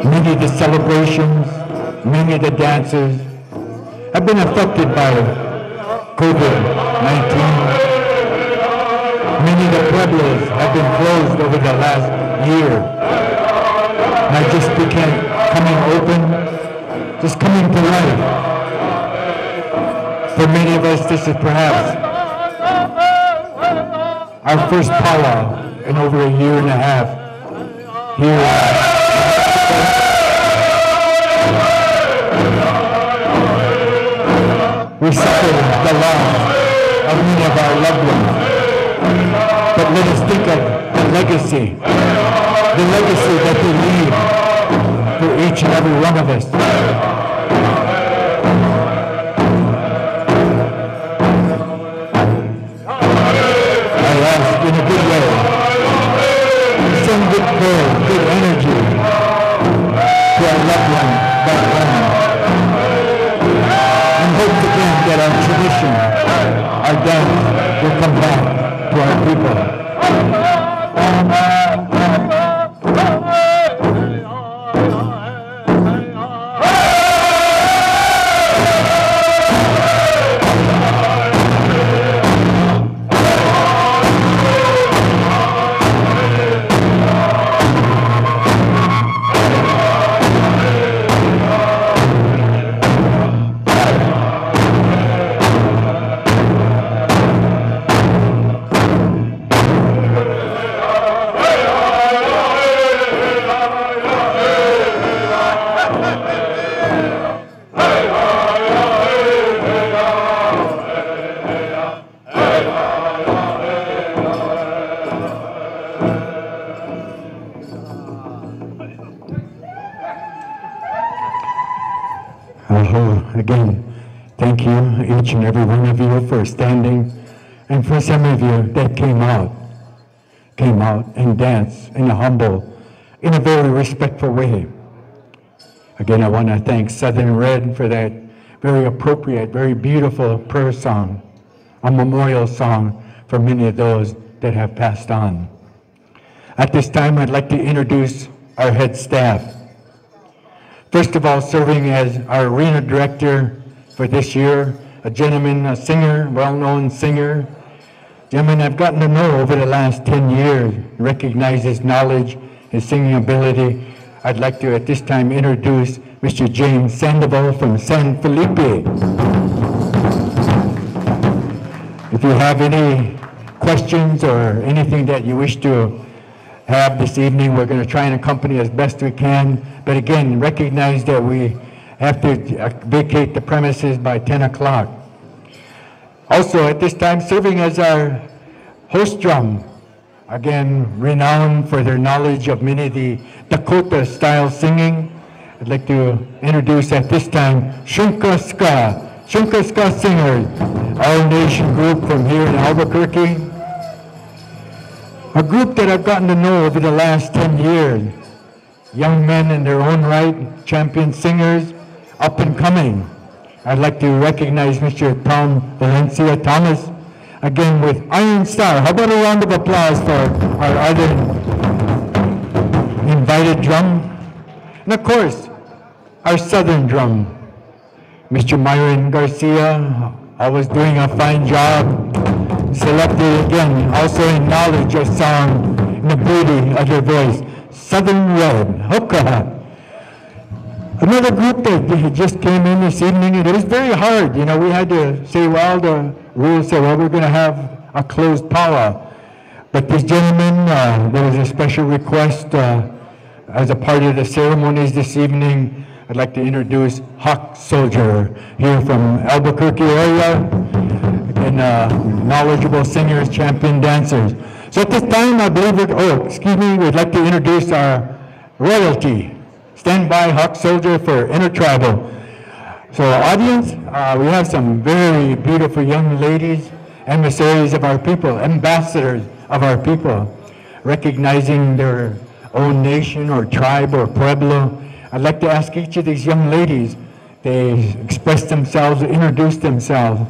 Many of the celebrations, many of the dances have been affected by COVID-19. Many of the pueblos have been closed over the last year. Not just coming open, just coming to life. For many of us, this is perhaps our first powwow in over a year and a half here. We suffer the loss of many of our loved ones. But let us think of the legacy that they leave for each and every one of us. I ask in a good way, send good prayer, good energy to our loved ones back home. Hope again that our tradition, our dance, will come back to our people. Again, thank you, each and every one of you, for standing, and for some of you that came out and danced in a humble, in a very respectful way. Again, I want to thank Southern Red for that very appropriate, very beautiful prayer song, a memorial song for many of those that have passed on. At this time, I'd like to introduce our head staff. First of all, serving as our arena director for this year, a gentleman, a singer, well-known singer. Gentleman I've gotten to know over the last 10 years, recognize his knowledge, his singing ability. I'd like to, at this time, introduce Mr. James Sandoval from San Felipe. If you have any questions or anything that you wish to have this evening, we're going to try and accompany as best we can. But again, recognize that we have to vacate the premises by 10 o'clock. Also, at this time, serving as our host drum, again, renowned for their knowledge of many of the Dakota-style singing, I'd like to introduce at this time Shunka Ska Singers, our nation group from here in Albuquerque. A group that I've gotten to know over the last 10 years. Young men in their own right, champion singers, up and coming. I'd like to recognize Mr. Tom Valencia Thomas, again with Iron Star. How about a round of applause for our other invited drum? And of course, our southern drum, Mr. Myron Garcia, always doing a fine job. Selected again, also in knowledge of song, and the beauty of their voice, Southern Red, Hoka. Another group that just came in this evening, and it was very hard. You know, we had to say, well, the rules say, well, we're going to have a closed powwow. But this gentleman, there was a special request as a part of the ceremonies this evening. I'd like to introduce Hawk Soldier here from Albuquerque area. And knowledgeable singers, champion dancers. So at this time, I believe we'd like to introduce our royalty. Stand by, Hawk Soldier for Intertribal. So audience, we have some very beautiful young ladies, emissaries of our people, ambassadors of our people, recognizing their own nation or tribe or pueblo. I'd like to ask each of these young ladies, they express themselves, introduce themselves.